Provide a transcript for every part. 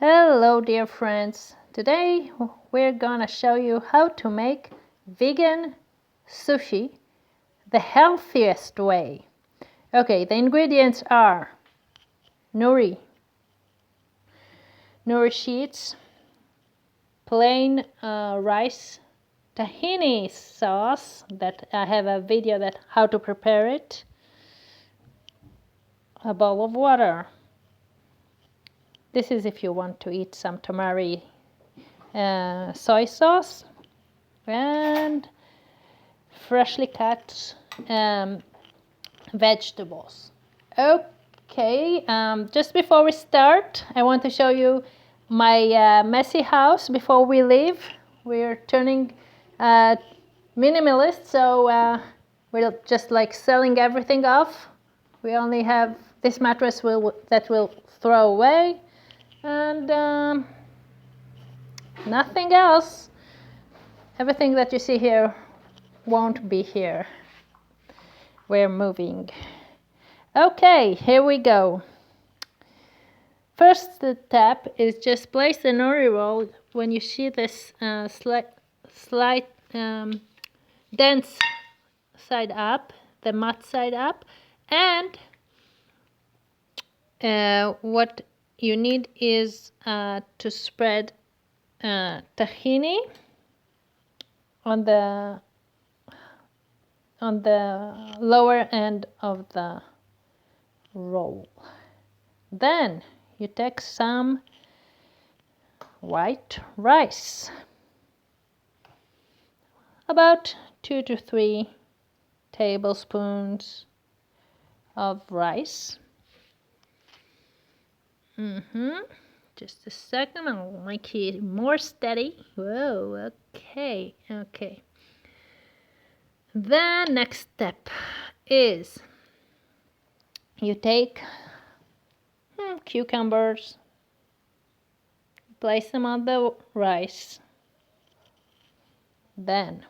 Hello dear friends, today we're gonna show you how to make vegan sushi the healthiest way. Okay, the ingredients are nori sheets, plain rice, tahini sauce that I have a video that how to prepare it, a bowl of water. This is if you want to eat some tamari soy sauce, and freshly cut vegetables. Okay, just before we start, I want to show you my messy house before we leave. We're turning minimalist, so we're just like selling everything off. We only have this mattress that we'll throw away, and nothing else. Everything that you see here won't be here. We're moving. Okay, here we go. First step is just place the nori roll when you see this slight dense side up, the matte side up, and what you need is to spread tahini on the lower end of the roll. Then you take some white rice, about 2 to 3 tablespoons of rice. Just a second, I'll make it more steady. Whoa, okay. The next step is you take cucumbers, place them on the rice. Then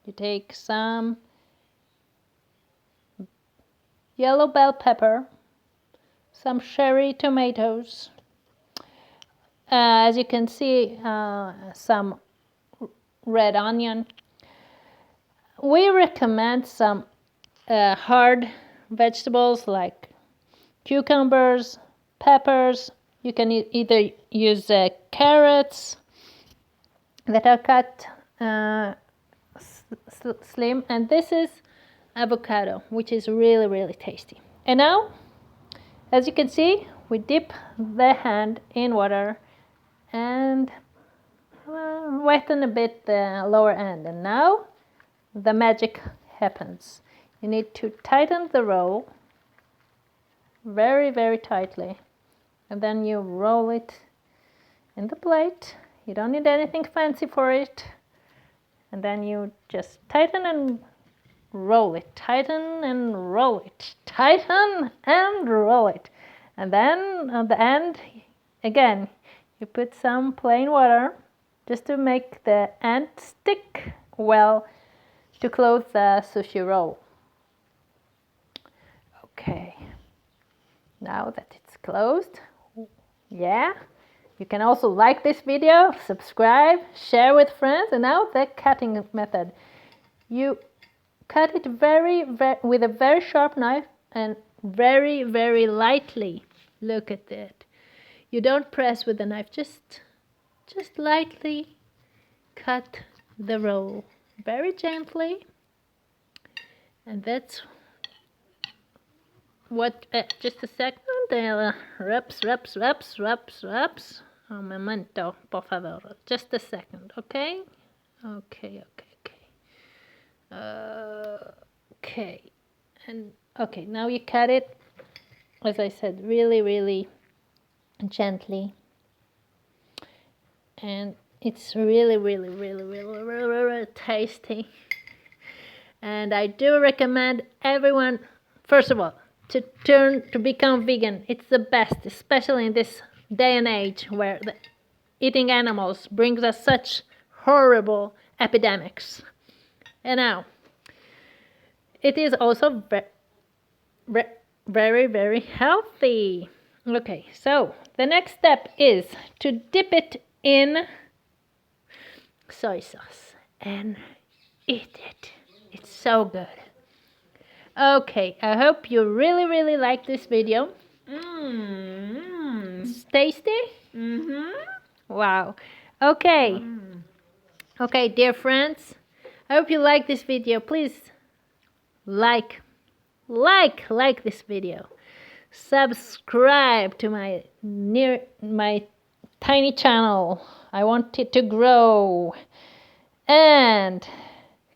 you take some yellow bell pepper, some cherry tomatoes, as you can see, some red onion. We recommend some hard vegetables like cucumbers, peppers. You can either use carrots that are cut slim, and this is avocado, which is really tasty. And now, as you can see, we dip the hand in water and wetten a bit the lower end, and now the magic happens. You need to tighten the roll very tightly, and then you roll it in the plate. You don't need anything fancy for it, and then you just tighten and roll it, tighten and roll it, tighten and roll it. And then at the end, again, you put some plain water just to make the end stick well to close the sushi roll. Okay, now that it's closed, you can also like this video, subscribe, share with friends. And now the cutting method. You cut it with a very sharp knife and very lightly. Look at that. You don't press with the knife, just lightly cut the roll very gently. And that's what, just a second, reps. Un momento, por favor, just a second, okay? Okay. And okay, now you cut it, as I said, really gently, and it's really tasty. And I do recommend everyone, first of all, to become vegan. It's the best, especially in this day and age where eating animals brings us such horrible epidemics. And now, it is also very healthy. Okay, so the next step is to dip it in soy sauce and eat it. It's so good. Okay, I hope you really like this video. It's tasty? Wow. Okay. Okay, dear friends, I hope you like this video. Please like this video. Subscribe to my tiny channel. I want it to grow. And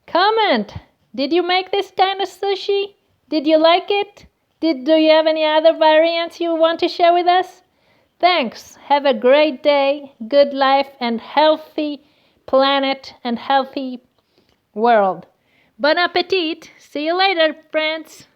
comment. Did you make this kind of sushi? Did you like it? Do you have any other variants you want to share with us? Thanks. Have a great day, good life, and healthy planet and healthy world. Bon appetit. See you later, friends.